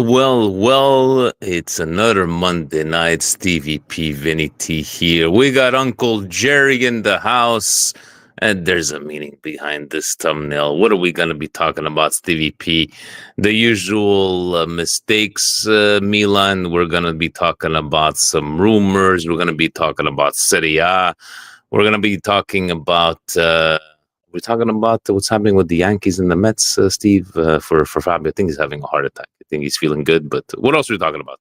Well, it's another Monday night. Stevie P. Vinny T here. We got Uncle Jerry in the house, and there's a meaning behind this thumbnail. What are we going to be talking about, Stevie P? The usual mistakes, Milan. We're going to be talking about some rumors. We're going to be talking about Serie A. We're going to be talking about... we're talking about what's happening with the Yankees and the Mets, Steve, for Fabio. I think he's having a heart attack. I think he's feeling good. But what else are we talking about?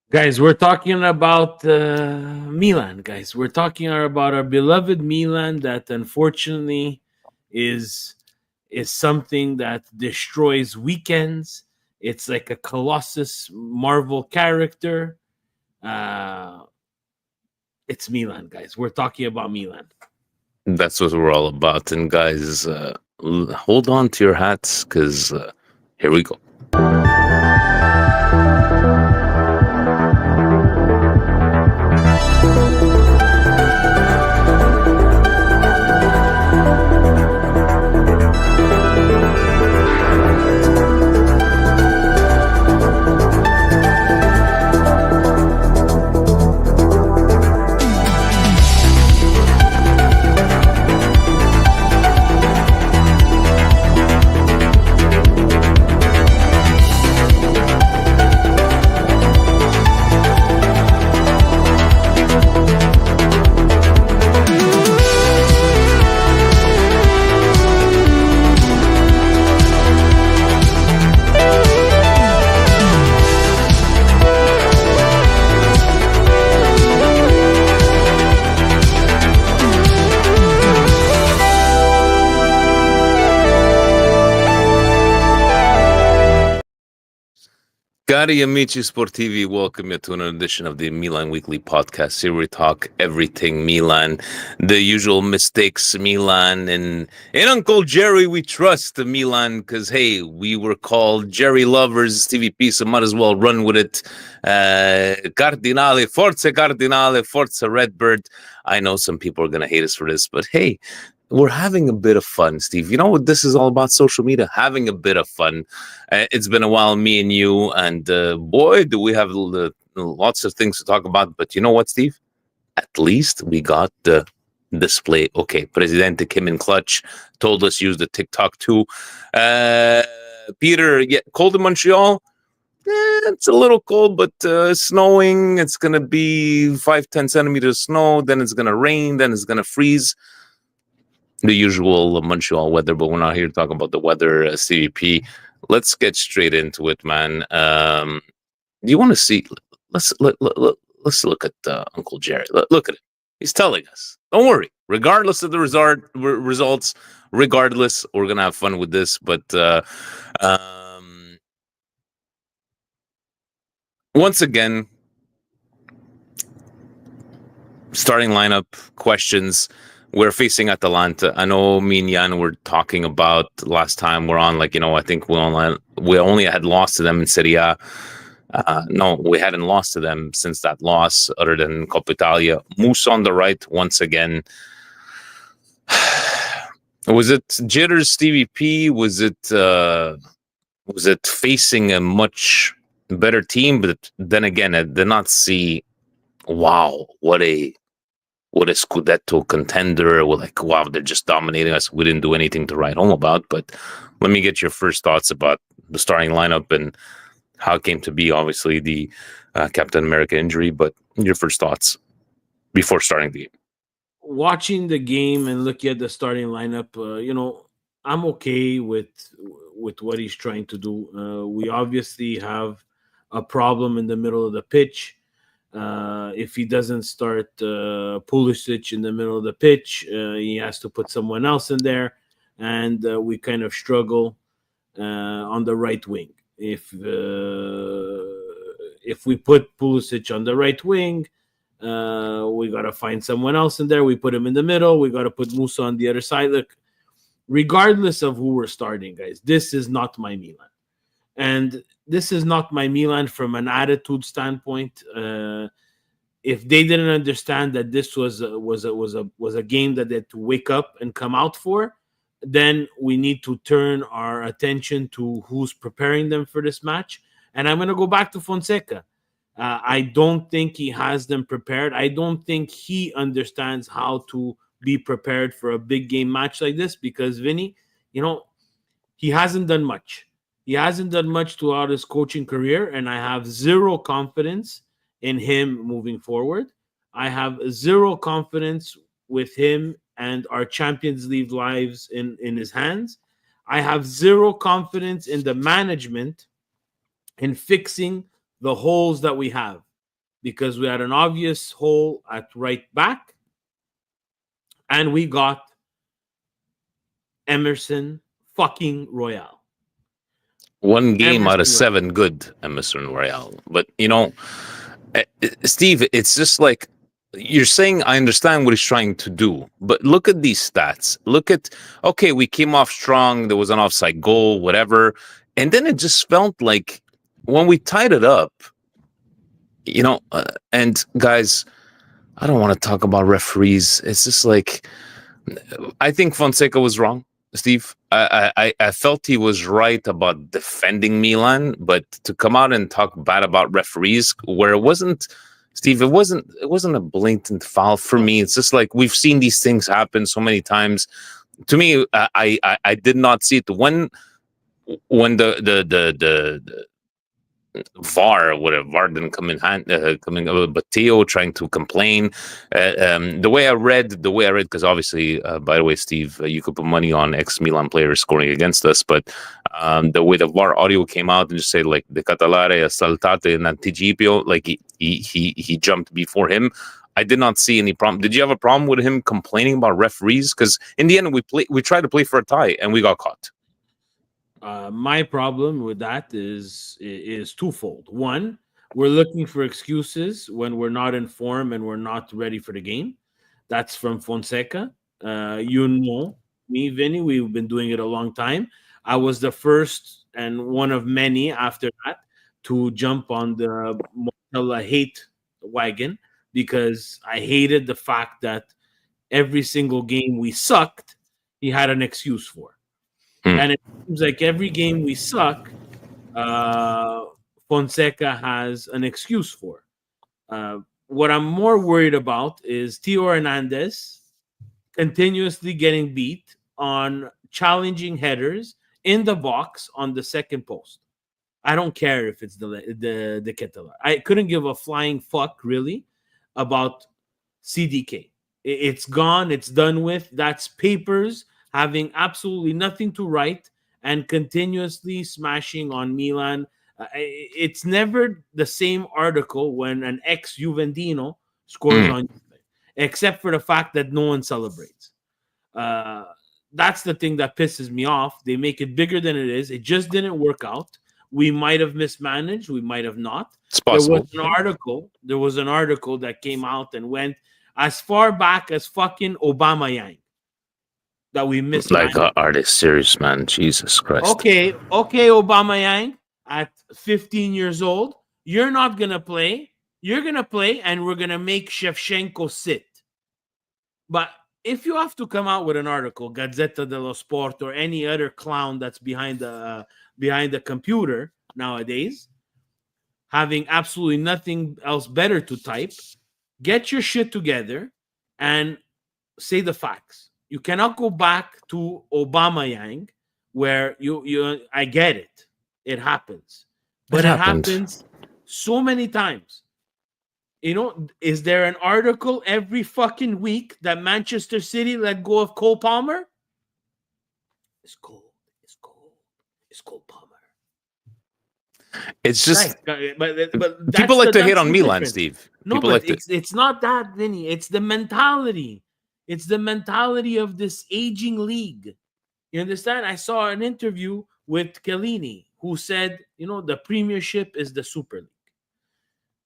Guys, we're talking about Milan, guys. We're talking about our beloved Milan that unfortunately is something that destroys weekends. It's like a Colossus Marvel character. It's Milan, guys. We're talking about Milan. That's what we're all about. And guys, hold on to your hats because here we go. Cari amici sportivi, welcome you to another edition of the Milan Weekly Podcast. Here we talk everything Milan, the usual mistakes Milan, and Uncle Jerry we trust the Milan because, hey, we were called Jerry lovers, TVP, so might as well run with it. Cardinale, Forza Redbird. I know some people are going to hate us for this, but hey, we're having a bit of fun, Steve. You know what this is all about? Social media, having a bit of fun. It's been a while, me and you, and boy, do we have lots of things to talk about. But you know what, Steve? At least we got the display. Okay, Presidente Kim in clutch told us use the TikTok too. Peter, cold in Montreal? It's a little cold, but snowing. It's going to be 5-10 centimeters of snow. Then it's going to rain. Then it's going to freeze. The usual Montreal weather, but we're not here to talk about the weather, CVP. Let's get straight into it, man. Do you want to see? Let's look at Uncle Jerry. Look at it. He's telling us, don't worry. Regardless of the results, regardless, we're gonna have fun with this. But once again, starting lineup questions. We're facing Atalanta. I know me and Jan were talking about last time we're on, I think we only had lost to them in Serie A. No, we hadn't lost to them since that loss, other than Coppa Italia. Moose on the right once again. Was it jitters, Stevie P? Was it facing a much better team? But then again, I did not see. Wow, what a Scudetto contender. We're like, wow, they're just dominating us. We didn't do anything to write home about. But let me get your first thoughts about the starting lineup and how it came to be. Obviously, the Captain America injury, but your first thoughts before starting the game. Watching the game and looking at the starting lineup, I'm okay with what he's trying to do. We obviously have a problem in the middle of the pitch. If he doesn't start Pulisic in the middle of the pitch, he has to put someone else in there, and we kind of struggle on the right wing. If we put Pulisic on the right wing, we got to find someone else in there. We put him in the middle. We got to put Musa on the other side. Look, regardless of who we're starting, guys, this is not my Milan. And this is not my Milan from an attitude standpoint. If they didn't understand that this was a game that they had to wake up and come out for, then we need to turn our attention to who's preparing them for this match. And I'm going to go back to Fonseca. I don't think he has them prepared. I don't think he understands how to be prepared for a big game match like this, because Vinny, he hasn't done much. He hasn't done much throughout his coaching career, and I have zero confidence in him moving forward. I have zero confidence with him and our Champions League lives in his hands. I have zero confidence in the management in fixing the holes that we have, because we had an obvious hole at right back, and we got Emerson fucking Royale. One game out of 7 good, Emerson Royale. But, Steve, it's just like you're saying, I understand what he's trying to do, but look at these stats. Look at, okay, we came off strong. There was an offside goal, whatever. And then it just felt like when we tied it up, and guys, I don't want to talk about referees. It's just like, I think Fonseca was wrong, Steve. I felt he was right about defending Milan, but to come out and talk bad about referees where it wasn't, Steve, it wasn't a blatant foul for me. It's just like we've seen these things happen so many times. To me, I did not see it when the VAR didn't come in hand, but Theo trying to complain. The way I read, because obviously, by the way, Steve, you could put money on ex-Milan players scoring against us, but the way the VAR audio came out and just said like the Catalare saltate in anticipio, like he jumped before him. I did not see any problem. Did you have a problem with him complaining about referees? Because in the end, we tried to play for a tie and we got caught. My problem with that is twofold. One, we're looking for excuses when we're not in form and we're not ready for the game. That's from Fonseca. Me, Vinny, we've been doing it a long time. I was the first and one of many after that to jump on the Montella hate wagon, because I hated the fact that every single game we sucked, he had an excuse for. And it seems like every game we suck, Fonseca has an excuse for. What I'm more worried about is Theo Hernandez continuously getting beat on challenging headers in the box on the second post. I don't care if it's the Ketela. I couldn't give a flying fuck, really, about CDK. It's gone. It's done with. That's papers having absolutely nothing to write and continuously smashing on Milan. It's never the same article when an ex-Juventino scores on you, except for the fact that no one celebrates. That's the thing that pisses me off. They make it bigger than it is. It just didn't work out. We might have mismanaged. We might have not. It's possible. There was an article that came out and went as far back as fucking Obama-Yang. That we missed. Like, are they serious, man? Jesus Christ. Okay, Obama-Yang, at 15 years old, you're not going to play. You're going to play, and we're going to make Shevchenko sit. But if you have to come out with an article, Gazzetta dello Sport, or any other clown that's behind the computer nowadays, having absolutely nothing else better to type, get your shit together and say the facts. You cannot go back to Obama-Yang, where I get it. It happens. But it happens so many times. Is there an article every fucking week that Manchester City let go of Cole Palmer? It's Cole Palmer. It's just, but people like to hate on Milan, Steve. No, but it's not that, Vinny. It's the mentality. It's the mentality of this aging league. You understand? I saw an interview with Chiellini who said, the Premiership is the Super League.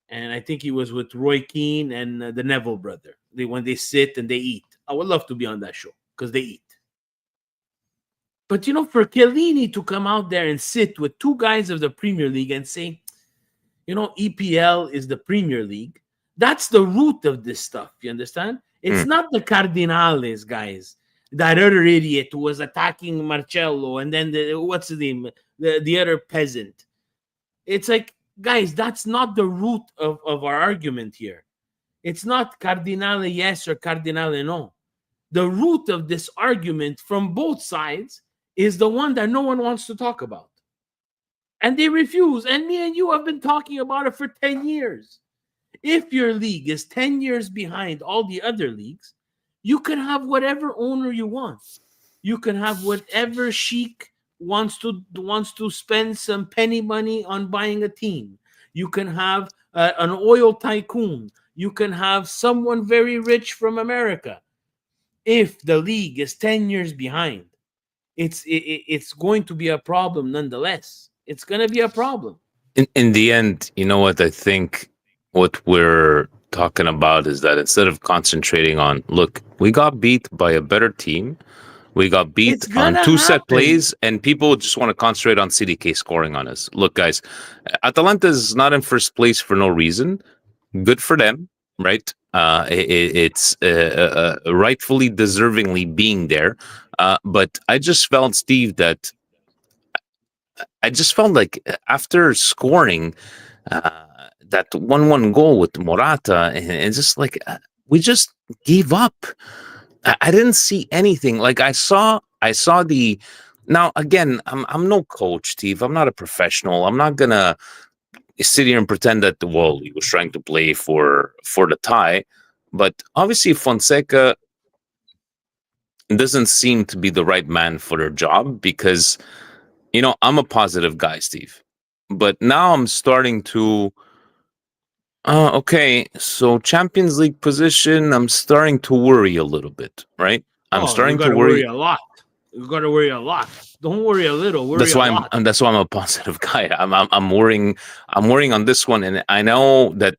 And I think he was with Roy Keane and the Neville brother. When they sit and they eat. I would love to be on that show because they eat. But, for Chiellini to come out there and sit with two guys of the Premier League and say, EPL is the Premier League, that's the root of this stuff. You understand? It's not the Cardinales, guys. that other idiot who was attacking Marcello, and then what's his name, the other peasant. It's like, guys, that's not the root of our argument here. It's not Cardinale yes or Cardinale no. The root of this argument from both sides is the one that no one wants to talk about. And they refuse. And me and you have been talking about it for 10 years. If your league is 10 years behind all the other leagues, you can have whatever owner you want. You can have whatever sheik wants to spend some penny money on buying a team. You can have an oil tycoon. You can have someone very rich from America. If the league is 10 years behind, it's going to be a problem nonetheless. It's going to be a problem. In the end, you know what I think? What we're talking about is that instead of concentrating on, look, we got beat by a better team. We got beat on two set plays, and people just want to concentrate on CDK scoring on us. Look, guys, Atalanta is not in first place for no reason. Good for them, right? It's rightfully, deservingly being there. But I just felt, Steve, that I just felt like after scoring that 1-1 goal with Morata, and just like we just gave up. I didn't see anything. Like I saw the. Now again, I'm no coach, Steve. I'm not a professional. I'm not gonna sit here and pretend that he was trying to play for the tie, but obviously Fonseca doesn't seem to be the right man for their job because I'm a positive guy, Steve, but now I'm starting to. Okay, so Champions League position, I'm starting to worry a little bit, right? I'm starting to worry a lot. You got to worry a lot. Don't worry a little. Worry that's why a lot. That's why I'm a positive guy. I'm worrying. I'm worrying on this one, and I know that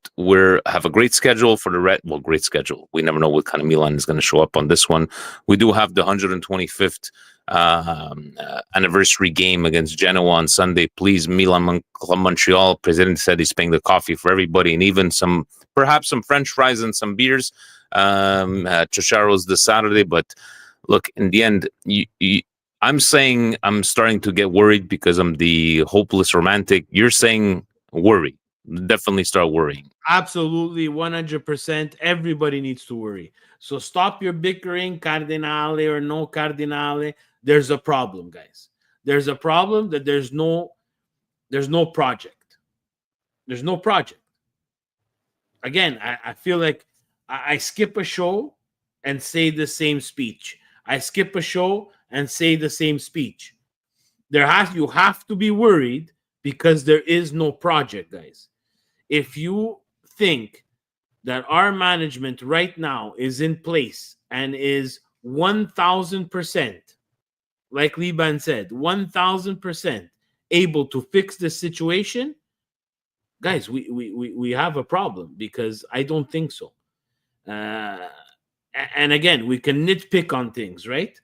have a great schedule for the red. Well, great schedule. We never know what kind of Milan is going to show up on this one. We do have the 125th anniversary game against Genoa on Sunday. Please, Milan Club Montreal. President said he's paying the coffee for everybody, and even perhaps some French fries and some beers. Chicharos this Saturday, but look, in the end, I'm saying I'm starting to get worried because I'm the hopeless romantic. You're saying worry. Definitely start worrying. Absolutely, 100%. Everybody needs to worry. So stop your bickering, Cardinale or no Cardinale. There's a problem, guys. There's a problem that there's no project. There's no project. Again, I feel like I skip a show and say the same speech. I skip a show and say the same speech. You have to be worried because there is no project, guys. If you think that our management right now is in place and is 1,000%, like Liban said, 1,000% able to fix the situation, guys, we have a problem because I don't think so. And again, we can nitpick on things, right?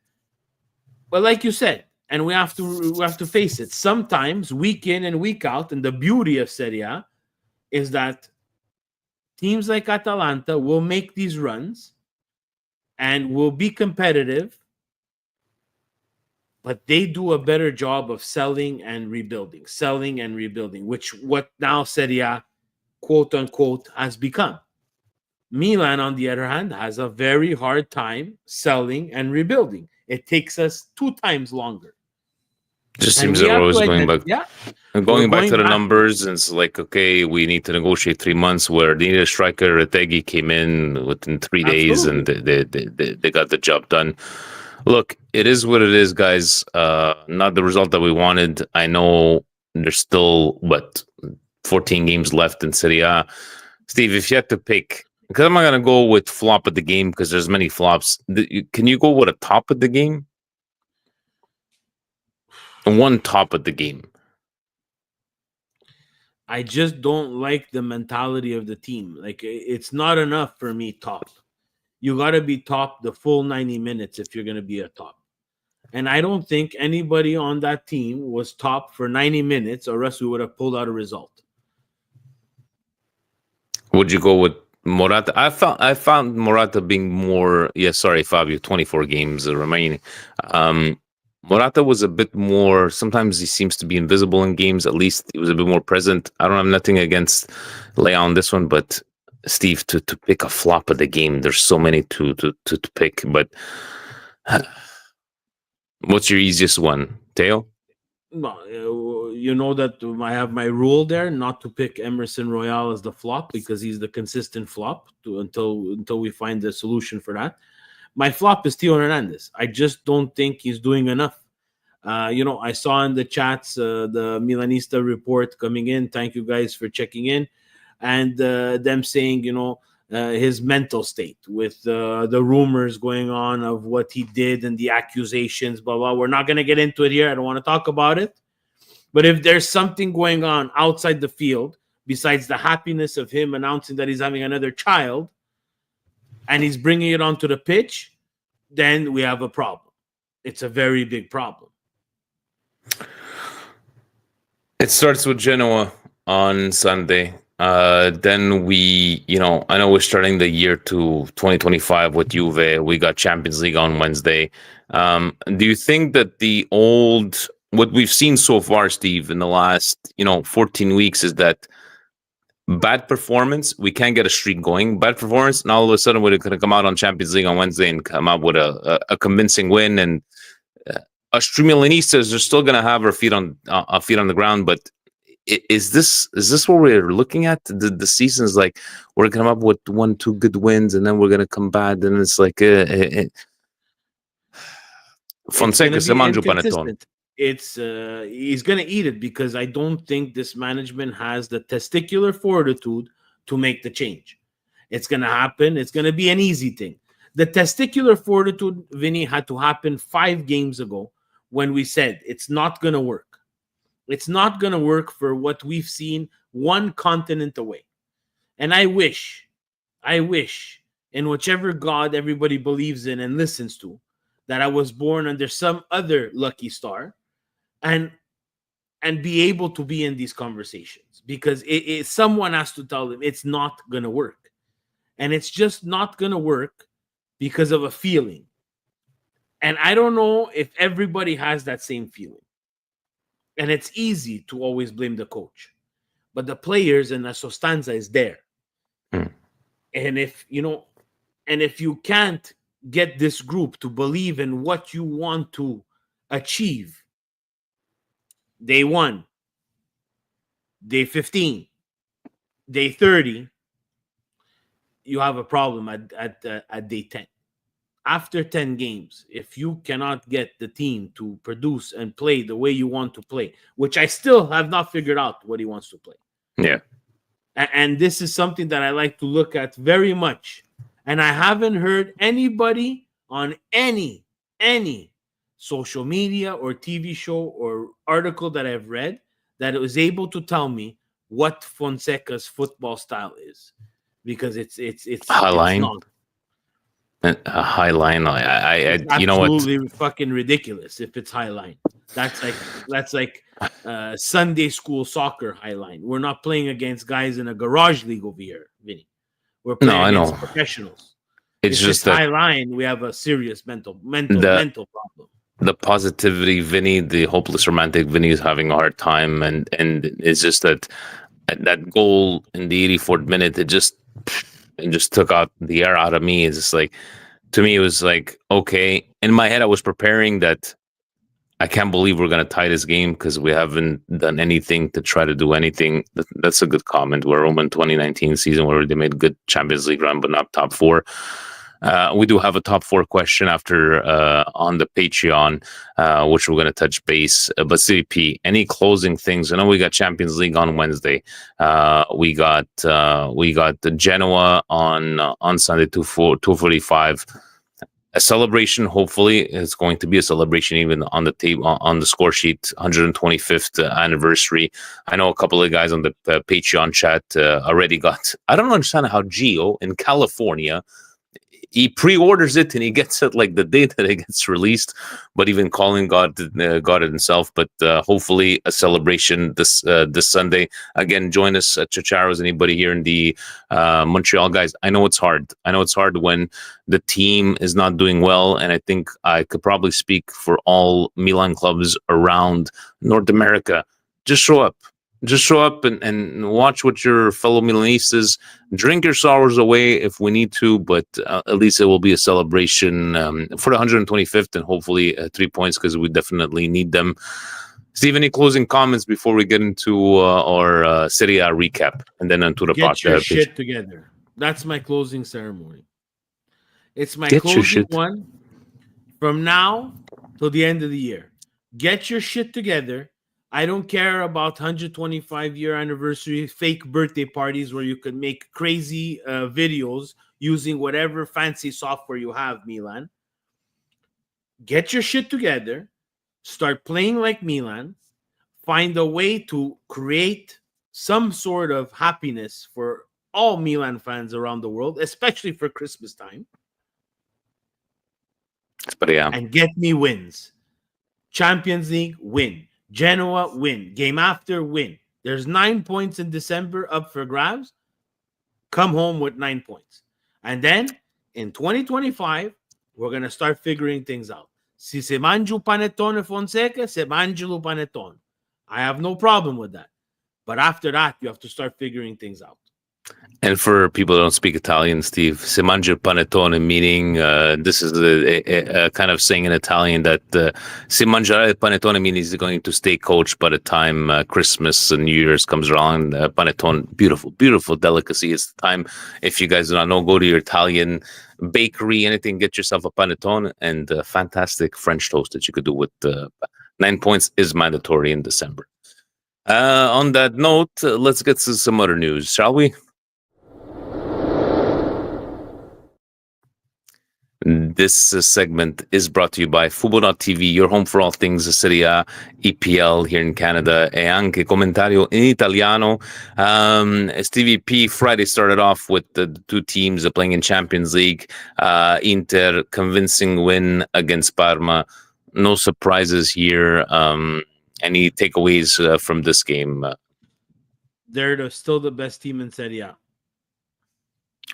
But like you said, and we have to face it. Sometimes week in and week out, and the beauty of Serie A is that teams like Atalanta will make these runs and will be competitive, but they do a better job of selling and rebuilding, which what now Serie A, quote unquote, has become. Milan, on the other hand, has a very hard time selling and rebuilding. It takes us 2 times longer. Just seems that we're always going back. Yeah. Going back to the numbers, and it's like, okay, we need to negotiate 3 months where they need a striker. Retegi came in within 3 days and they got the job done. Look, it is what it is, guys. Not the result that we wanted. I know there's still, 14 games left in Serie A. Steve, if you had to pick, because I'm not going to go with flop of the game because there's many flops. Can you go with a top of the game? One top of the game. I just don't like the mentality of the team. Like, it's not enough for me top. You got to be top the full 90 minutes if you're going to be a top. And I don't think anybody on that team was top for 90 minutes, or else we would have pulled out a result. Would you go with Morata. I found Morata being more. Yeah, sorry, Fabio. 24 games remaining. Um, Morata was a bit more. Sometimes he seems to be invisible in games. At least he was a bit more present. I don't have nothing against Leao on this one, but Steve, to pick a flop of the game, there's so many to pick. But what's your easiest one, Teo? Well, you know that I have my rule there not to pick Emerson Royale as the flop because he's the consistent flop until we find the solution for that. My flop is Theo Hernandez. I just don't think he's doing enough. I saw in the chats the Milanista report coming in. Thank you guys for checking in, and them saying, his mental state with the rumors going on of what he did and the accusations, blah blah. We're not going to get into it here. I don't want to talk about it. But if there's something going on outside the field besides the happiness of him announcing that he's having another child, and he's bringing it onto the pitch, then we have a problem. It's a very big problem. It starts with Genoa on Sunday. Then I know we're starting the year to 2025 with Juve. We got Champions League on Wednesday. Do you think that what we've seen so far, Steve, in the last, 14 weeks is that bad performance, we can't get a streak going. Bad performance, and all of a sudden we're going to come out on Champions League on Wednesday and come out with a convincing win. And us true Milanistas are still going to have our feet on the ground, but is this what we're looking at? The season's like we're gonna come up with 1-2 good wins, and then we're gonna come bad, and it's like Fonseca se mangia panettone. It's he's gonna eat it because I don't think this management has the testicular fortitude to make the change. It's gonna happen. It's gonna be an easy thing. The testicular fortitude, Vinny, had to happen 5 games ago when we said it's not gonna work. It's not going to work for what we've seen one continent away. And I wish, in whichever God everybody believes in and listens to, that I was born under some other lucky star and be able to be in these conversations. Because someone has to tell them it's not going to work. And it's just not going to work because of a feeling. And I don't know if everybody has that same feeling. And it's easy to always blame the coach. But the players and the Sostanza is there. And if you can't get this group to believe in what you want to achieve, day 1, day 15, day 30, you have a problem at day 10. After 10 games, if you cannot get the team to produce and play the way you want to play, which I still have not figured out what he wants to play. Yeah. And this is something that I like to look at very much. And I haven't heard anybody on any social media or TV show or article that I've read that was able to tell me what Fonseca's football style is. Because it's not. A high line. It's you know what? Absolutely fucking ridiculous if it's high line. That's like Sunday school soccer high line. We're not playing against guys in a garage league over here, Vinny. We're playing against professionals. It's if just it's that high line, we have a serious mental problem. The positivity, Vinny, the hopeless romantic Vinny is having a hard time, and it's just that goal in the 84th minute, it just took out the air out of me. It's just like, to me, it was like, okay. In my head, I was preparing that I can't believe we're going to tie this game because we haven't done anything to try to do anything. That's a good comment. We're Roman 2019 season where they made good Champions League run, but not top 4. We do have a top 4 question after on the Patreon, which we're going to touch base. But CP, any closing things? I know we got Champions League on Wednesday. We got the Genoa on Sunday 2:45. A celebration. Hopefully, it's going to be a celebration even on the table on the score sheet. 125th anniversary. I know a couple of guys on the Patreon chat already got. I don't understand how Gio in California he pre-orders it and he gets it like the day that it gets released. But even Colin got it himself. But hopefully a celebration this Sunday. Again, join us at Chicharo's. Anybody here in the Montreal guys? I know it's hard. I know it's hard when the team is not doing well, and I think I could probably speak for all Milan clubs around North America. Just show up. Just show up and watch with your fellow Milanistas. Drink your sorrows away if we need to, but at least it will be a celebration for the 125th and hopefully 3 points because we definitely need them. Steve, any closing comments before we get into our Serie A recap and then onto the Get podcast? your shit together. That's my closing ceremony. It's my closing one from now till the end of the year. Get your shit together. I don't care about 125-year anniversary fake birthday parties where you can make crazy videos using whatever fancy software you have, Milan. Get your shit together. Start playing like Milan. Find a way to create some sort of happiness for all Milan fans around the world, especially for Christmas time. And get me wins. Champions League, win. Genoa, win. Game after, win. There's 9 points in December up for grabs. Come home with 9 points. And then in 2025, we're going to start figuring things out. Si se mangiu panettone Fonseca, se mangiu panettone. I have no problem with that. But after that, you have to start figuring things out. And for people who don't speak Italian, Steve, se mangia panettone, meaning this is a kind of saying in Italian that se mangerà il panettone means he's going to stay coach by the time Christmas and New Year's comes around. Panettone, beautiful, beautiful delicacy. It's the time, if you guys do not know, go to your Italian bakery, anything, get yourself a panettone and fantastic French toast that you could do with 9 points is mandatory in December. On that note, let's get to some other news, shall we? This segment is brought to you by Fubo.tv, your home for all things Serie A, EPL here in Canada, e anche commentario in italiano. Stevie P, Friday started off with the two teams playing in Champions League. Inter, convincing win against Parma. No surprises here. Any takeaways from this game? They're still the best team in Serie A.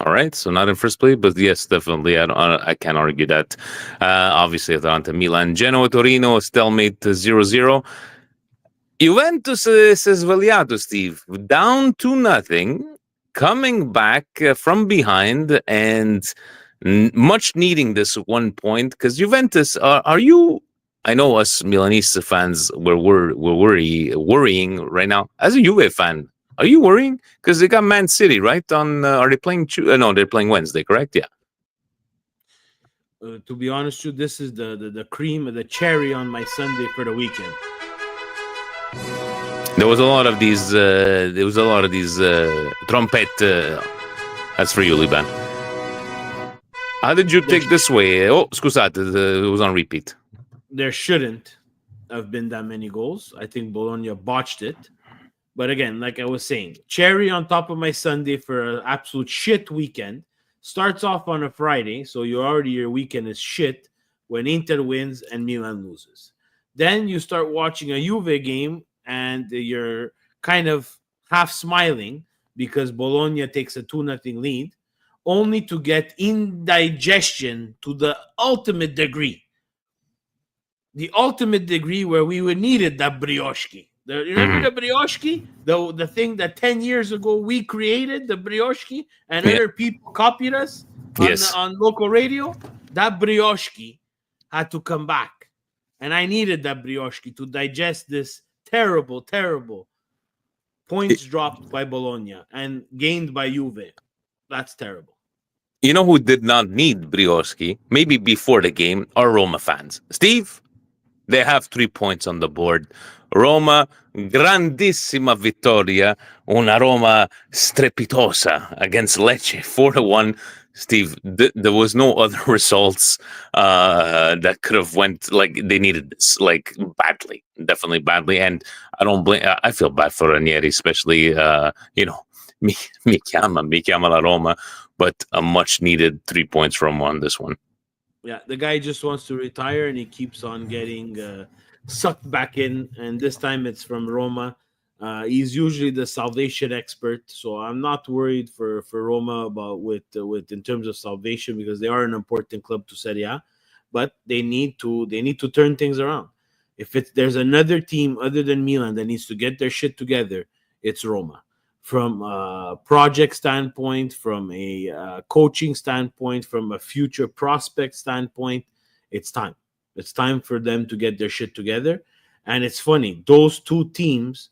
All right, so not in first place, but yes, definitely. I can't argue that. Obviously, Atalanta, Milan, Genoa, Torino, stalemate 0-0. Juventus si è svegliato, Steve, down 2-0, coming back from behind and much needing this 1 point. Because Juventus, are you? I know us Milanese fans we're worrying right now. As a Juve fan, are you worrying? Because they got Man City, right? Are they playing? No, they're playing Wednesday, correct? Yeah. To be honest with you, this is the cream of the cherry on my Sunday for the weekend. There was a lot of these. Trompet. That's for you, Liban. How did you take this way? Oh, scusate, it was on repeat. There shouldn't have been that many goals. I think Bologna botched it. But again, like I was saying, cherry on top of my Sunday for an absolute shit weekend. Starts off on a Friday, so your weekend is shit when Inter wins and Milan loses. Then you start watching a Juve game and you're kind of half smiling because Bologna takes a 2-0 lead, only to get indigestion to the ultimate degree. The ultimate degree where we would needed that brioche. Remember the brioche? The thing that 10 years ago we created, the brioche, and other people copied us on local radio? That brioche had to come back. And I needed that brioche to digest this terrible, terrible points dropped by Bologna and gained by Juve. That's terrible. You know who did not need brioche, maybe before the game, are Roma fans. Steve? They have 3 points on the board. Roma, grandissima vittoria, una Roma strepitosa against Lecce, 4-1. Steve, there was no other results that could have went, like, they needed this, like, badly, definitely badly. And I don't blame, I feel bad for Ranieri, especially, mi, mi chiama la Roma, but a much needed 3 points from on this one. Yeah, the guy just wants to retire, and he keeps on getting sucked back in. And this time it's from Roma. He's usually the salvation expert, so I'm not worried for Roma about with in terms of salvation, because they are an important club to Serie A, but they need to turn things around. If there's another team other than Milan that needs to get their shit together, it's Roma. From a project standpoint, from a coaching standpoint, from a future prospect standpoint, it's time. It's time for them to get their shit together. And it's funny, those two teams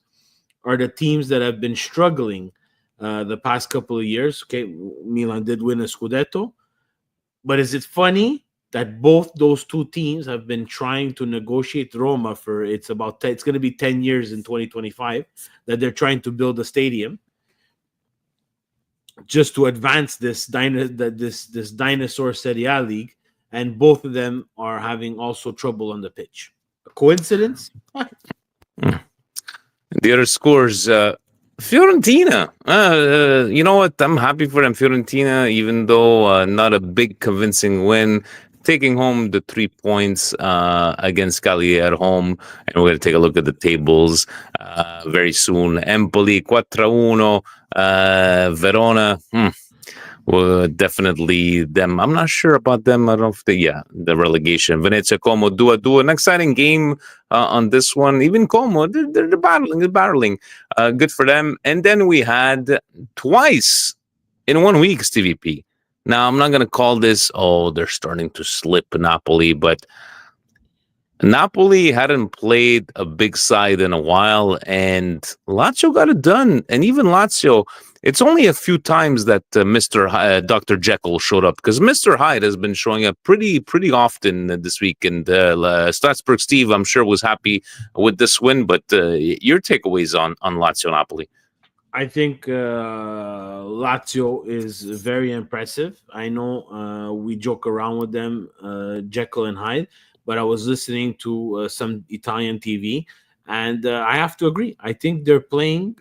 are the teams that have been struggling the past couple of years. Okay, Milan did win a Scudetto, but is it funny that both those two teams have been trying to negotiate Roma for it's going to be 10 years in 2025 that they're trying to build a stadium just to advance this dinosaur Serie A league, and both of them are having also trouble on the pitch. A coincidence? The other scores, Fiorentina. You know what? I'm happy for them, Fiorentina, even though not a big convincing win. Taking home the 3 points against Cagliari at home, and we're going to take a look at the tables very soon. Empoli 4-1, Verona. Well, definitely them. I'm not sure about them. I don't know if the relegation. Venezia Como 2-2. An exciting game on this one. Even Como, they're battling. Good for them. And then we had twice in 1 week, Stevie P. Now, I'm not going to call this, they're starting to slip Napoli, but Napoli hadn't played a big side in a while, and Lazio got it done. And even Lazio, it's only a few times that Dr. Jekyll showed up, because Mr. Hyde has been showing up pretty often this week. And Strasbourg Steve, I'm sure, was happy with this win. But your takeaways on Lazio Napoli? I think Lazio is very impressive. I know we joke around with them, Jekyll and Hyde, but I was listening to some Italian TV, and I have to agree. I think they're playing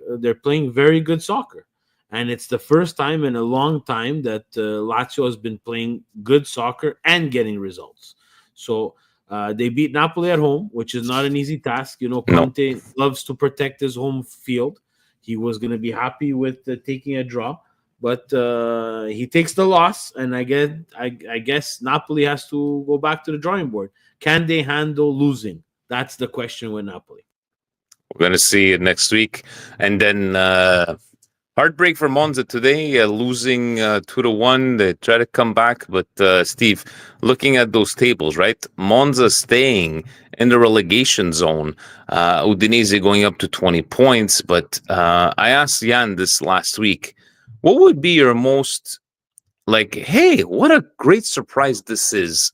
very good soccer, and it's the first time in a long time that Lazio has been playing good soccer and getting results. So they beat Napoli at home, which is not an easy task. You know, Conte loves to protect his home field. He was going to be happy with taking a draw, but he takes the loss, and I guess Napoli has to go back to the drawing board. Can they handle losing? That's the question with Napoli. We're going to see it next week. And then heartbreak for Monza today, losing 2-1. They try to come back, but Steve, looking at those tables, right? Monza staying in the relegation zone. Udinese going up to 20 points. But I asked Jan this last week, what would be your most, hey, what a great surprise this is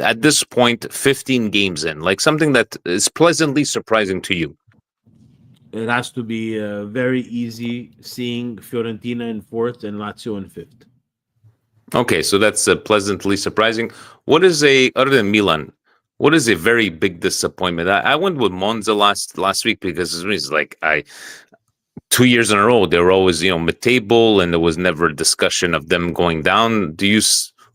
at this point, 15 games in, something that is pleasantly surprising to you? It has to be very easy seeing Fiorentina in fourth and Lazio in fifth. Okay, so that's pleasantly surprising. What is other than Milan, what is a very big disappointment? I went with Monza last week because it's 2 years in a row, they were always, mid-table, and there was never a discussion of them going down.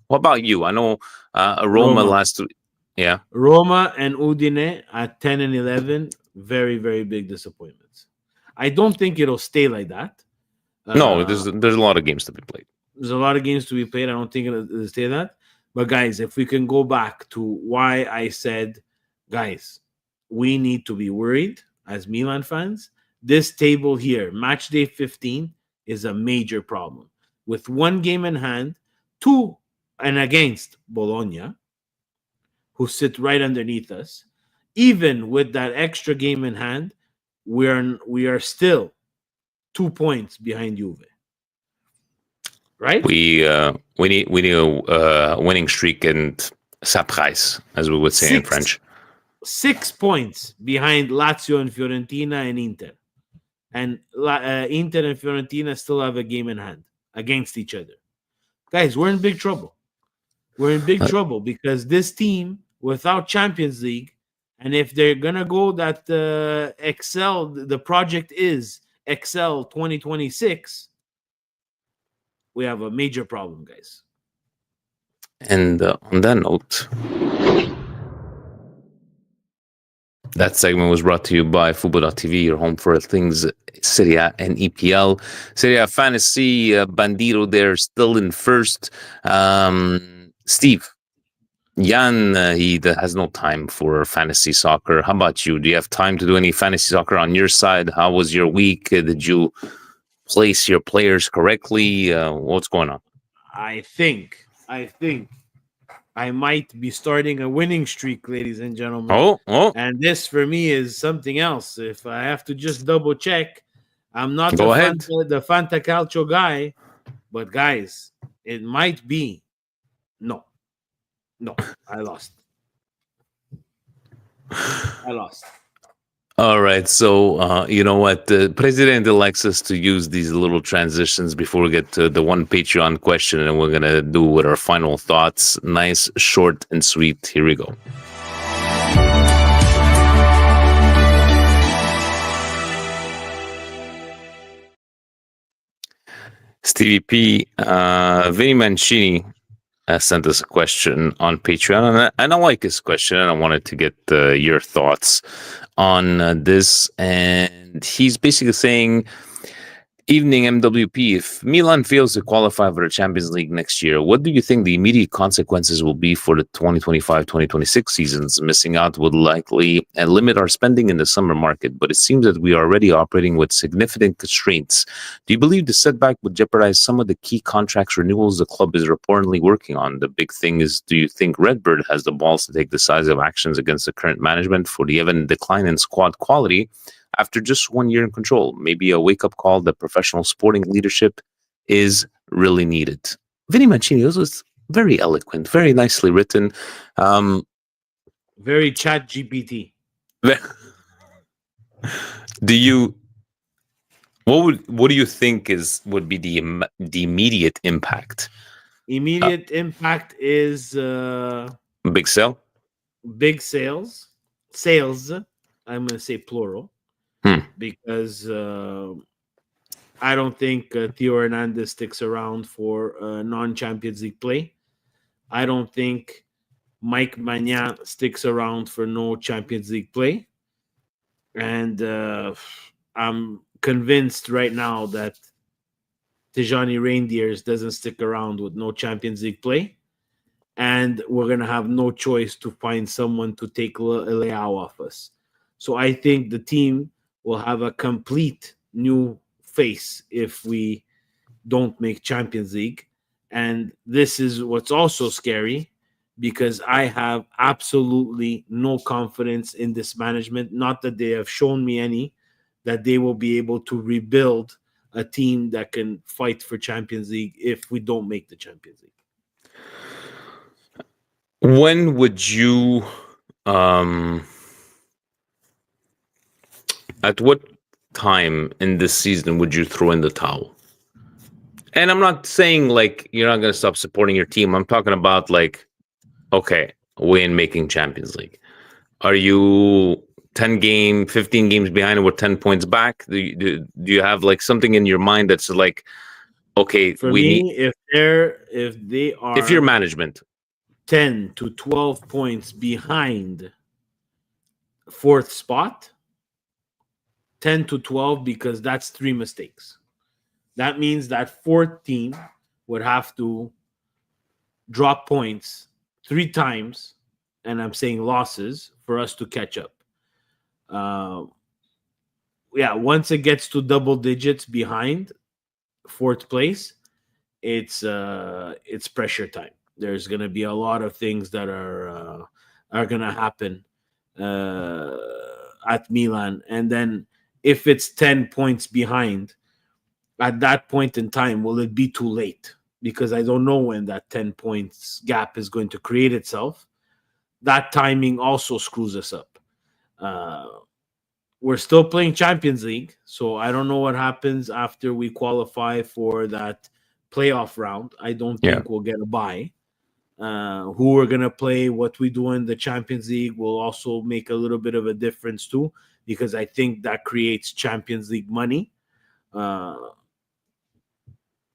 What about you? I know Roma last week. Yeah. Roma and Udine at 10 and 11, very, very big disappointments. I don't think it'll stay like that. No, there's a lot of games to be played. There's a lot of games to be played. I don't think it'll stay that. But guys, if we can go back to why I said, guys, we need to be worried as Milan fans. This table here, match day 15, is a major problem. With 1 game in hand, 2 and against Bologna, who sit right underneath us. Even with that extra game in hand, we are still 2 points behind Juve. Right? We need a winning streak and surprise, as we would say in French. 6 points behind Lazio and Fiorentina and Inter. And Inter and Fiorentina still have a game in hand against each other. Guys, we're in big trouble. We're in big trouble because this team, without Champions League, and if they're going to go that Excel, the project is Excel 2026, we have a major problem, guys. And on that note, that segment was brought to you by Fubo.tv, your home for things Serie A and EPL. Serie A Fantasy, Bandito there still in first. Steve, Jan, he has no time for fantasy soccer. How about you? Do you have time to do any fantasy soccer on your side? How was your week? Did you place your players correctly? What's going on? I think I might be starting a winning streak, ladies and gentlemen. Oh, And this for me is something else. If I have to just double check, I'm not go ahead. the Fanta Calcio guy, but guys, it might be. No, I lost. I lost. All right. So, you know what? The president likes us to use these little transitions before we get to the one Patreon question, and we're going to do with our final thoughts. Nice, short, and sweet. Here we go. Stevie P, Vinny Mancini sent us a question on Patreon, and I like his question, and I wanted to get your thoughts on this. And he's basically saying, evening MWP, if Milan fails to qualify for the Champions League next year, what do you think the immediate consequences will be for the 2025-2026 seasons? Missing out would likely limit our spending in the summer market, but it seems that we are already operating with significant constraints. Do you believe the setback would jeopardize some of the key contracts renewals the club is reportedly working on? The big thing is, do you think Redbird has the balls to take decisive actions against the current management for the evident decline in squad quality after just 1 year in control? Maybe a wake-up call that professional sporting leadership is really needed. Vinny Mancini was very eloquent, very nicely written. Very chat GPT. Do you what do you think would be the immediate impact? Immediate impact is Big sell? big sales. Sales. I'm going to say plural. Because I don't think Theo Hernandez sticks around for non-Champions League play. I don't think Mike Magnan sticks around for no Champions League play. And I'm convinced right now that Tijani Reindeers doesn't stick around with no Champions League play. And we're going to have no choice to find someone to take Leao off us. So I think the team will have a complete new face if we don't make Champions League. And this is what's also scary, because I have absolutely no confidence in this management. Not that they have shown me any, that they will be able to rebuild a team that can fight for Champions League if we don't make the Champions League. When would you at what time in this season would you throw in the towel? And I'm not saying like you're not going to stop supporting your team. I'm talking about like, okay, we ain't making Champions League. Are you 15 games behind with 10 points back? Do you have like something in your mind that's like, okay, for me, if they are, if you're management, 10 to 12 points behind fourth spot, 10 to 12, because that's 3 mistakes. That means that fourth team would have to drop points 3 times, and I'm saying losses, for us to catch up. Once it gets to double digits behind fourth place, it's pressure time. There's going to be a lot of things that are going to happen at Milan. And then if it's 10 points behind, at that point in time, will it be too late? Because I don't know when that 10 points gap is going to create itself. That timing also screws us up. We're still playing Champions League, so I don't know what happens after we qualify for that playoff round. I don't think we'll get a bye. Who we're going to play, what we do in the Champions League will also make a little bit of a difference too, because I think that creates Champions League money.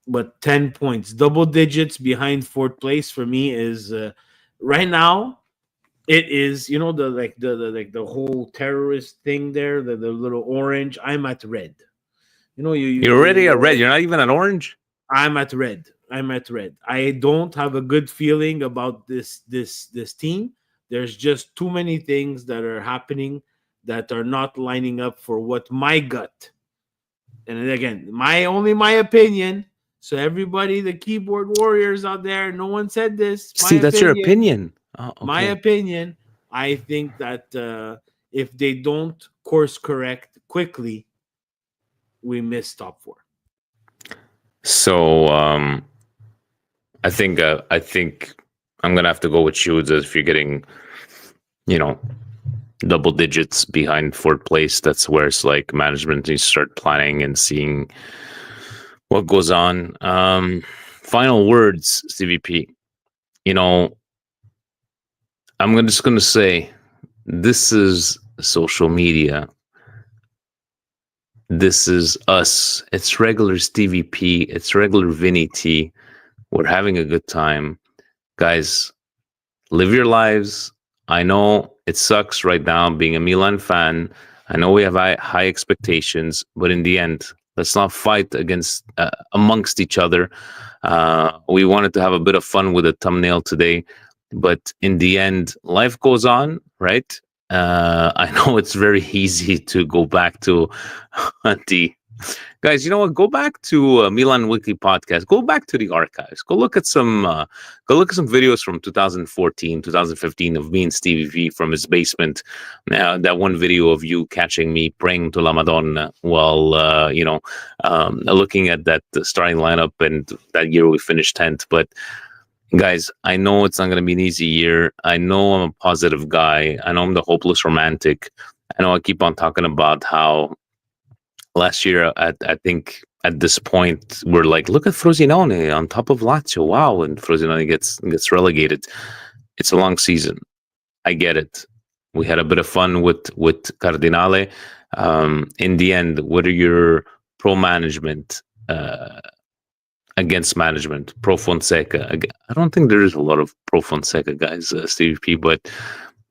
but 10 points, double digits behind fourth place for me is right now. It is, the the whole terrorist thing there, the little orange. I'm at red. You're already a red. You're not even an orange. I'm at red. I'm at red. I don't have a good feeling about this team. There's just too many things that are happening that are not lining up for what my gut. And again, my opinion. So everybody, the keyboard warriors out there, no one said this. My See, that's your opinion. opinion. Oh, My okay. opinion. I think that if they don't course correct quickly, we miss top four. So I think I'm gonna have to go with you. If you're getting, double digits behind fourth place, that's where it's like management needs to start planning and seeing what goes on. Final words, CVP. I'm just gonna say, this is social media. This is us. It's regular Stevie P. It's regular Vinny T. We're having a good time. Guys, live your lives. I know it sucks right now being a Milan fan. I know we have high expectations, but in the end, let's not fight amongst each other. We wanted to have a bit of fun with a thumbnail today, but in the end, life goes on, right? I know it's very easy to go back to the guys. You know what? Go back to Milan Weekly Podcast. Go back to the archives. Go look at some videos from 2014, 2015 of me and Stevie V from his basement. That one video of you catching me praying to La Madonna while looking at that starting lineup, and that year we finished 10th. But guys, I know it's not going to be an easy year. I know I'm a positive guy. I know I'm the hopeless romantic. I know I keep on talking about how last year, I think at this point, we're like, look at Frosinone on top of Lazio. Wow, and Frosinone gets relegated. It's a long season. I get it. We had a bit of fun with Cardinale. In the end, what are your pro management? Against management, pro Fonseca. I don't think there is a lot of pro Fonseca guys, Stevie P, but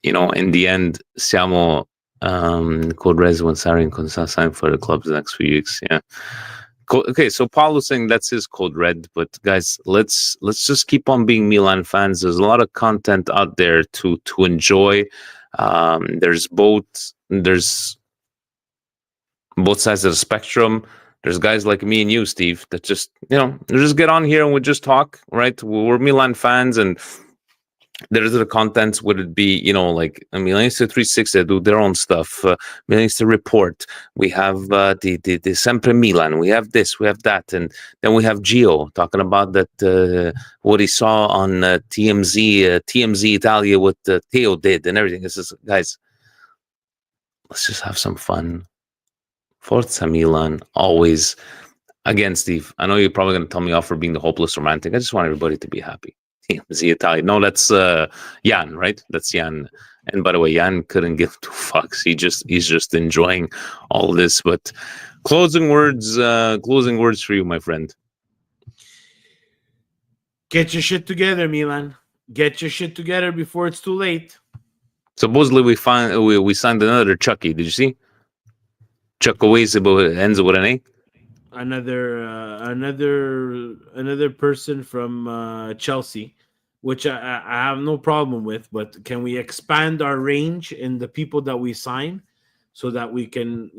in the end, siamo code res when signing sign for the clubs the next few weeks. Yeah. Okay, so Paulo's saying that's his code red, but guys, let's just keep on being Milan fans. There's a lot of content out there to enjoy. There's both sides of the spectrum. There's guys like me and you, Steve, that just just get on here and we just talk, right? We're Milan fans, and there's the contents. Would it be like Milanista 360 do their own stuff, Milanista report. We have the Sempre Milan. We have this, we have that, and then we have Gio talking about that what he saw on TMZ Italia, what Theo did and everything. This is, guys, let's just have some fun. Forza Milan, always. Again, Steve, I know you're probably going to tell me off for being the hopeless romantic. I just want everybody to be happy. The Italian. No, that's Jan, right? That's Jan. And by the way, Jan couldn't give two fucks. He's just enjoying all this. But closing words for you, my friend. Get your shit together, Milan. Get your shit together before it's too late. Supposedly we signed another Chucky. Did you see? Chukwueze ends with an A. Another person from Chelsea, which I have no problem with. But can we expand our range in the people that we sign, so that we can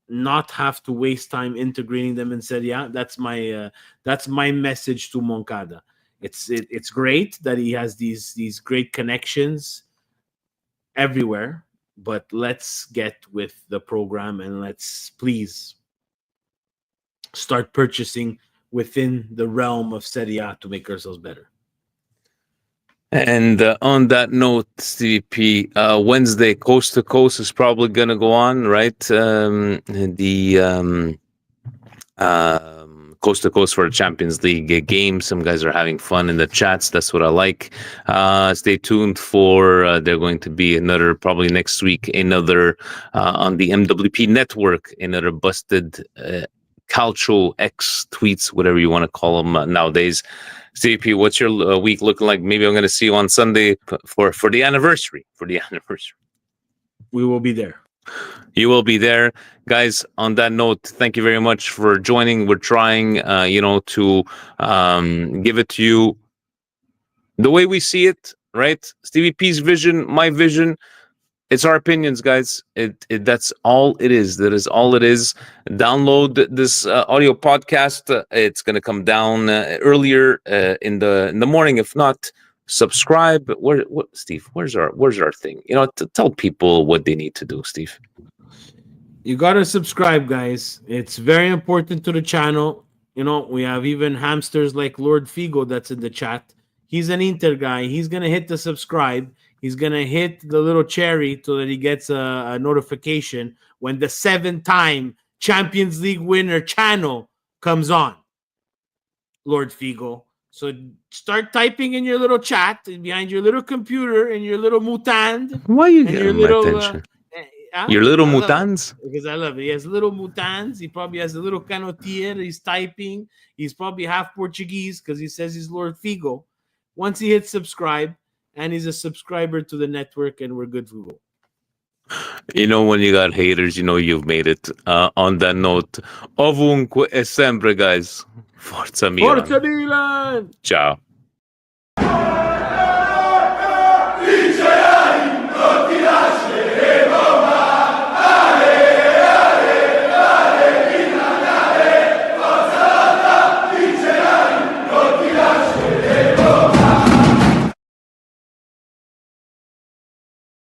not have to waste time integrating them in Serie A? That's my message to Moncada. It's great that he has these great connections everywhere. But let's get with the program and let's please start purchasing within the realm of Serie A to make ourselves better. And on that note, CVP, Wednesday, Coast to Coast is probably going to go on, right? Coast to Coast for the Champions League game. Some guys are having fun in the chats. That's what I like. Stay tuned for they're going to be another, probably next week, another on the MWP network, another busted calcio X tweets, whatever you want to call them nowadays. CP, what's your week looking like? Maybe I'm going to see you on Sunday for the anniversary. For the anniversary, We will be there. you will be there, guys. On that note, thank you very much for joining. We're trying, to give it to you the way we see it, right? Stevie P's vision, my vision. It's our opinions, guys. That's all it is. That is all it is. Download this audio podcast. It's going to come down earlier in the morning. If not, subscribe. Steve? Where's our thing? Tell people what they need to do, Steve. You gotta subscribe, guys. It's very important to the channel. We have even hamsters like Lord Figo that's in the chat. He's an Inter guy. He's gonna hit the subscribe. He's gonna hit the little cherry so that he gets a notification when the 7-time Champions League winner channel comes on. Lord Figo. So start typing in your little chat behind your little computer and your little mutand. Why are you and your getting my little attention? Your little I love it, mutans? because I love it. He has little mutans. He probably has a little canotier. He's typing. He's probably half Portuguese because he says he's Lord Figo. Once he hits subscribe, and he's a subscriber to the network, and we're good to go. When you got haters, you've made it. On that note, ovunque e sempre, guys. Forza Milan. Forza Milan! Ciao. Vincerai, non ti lascio!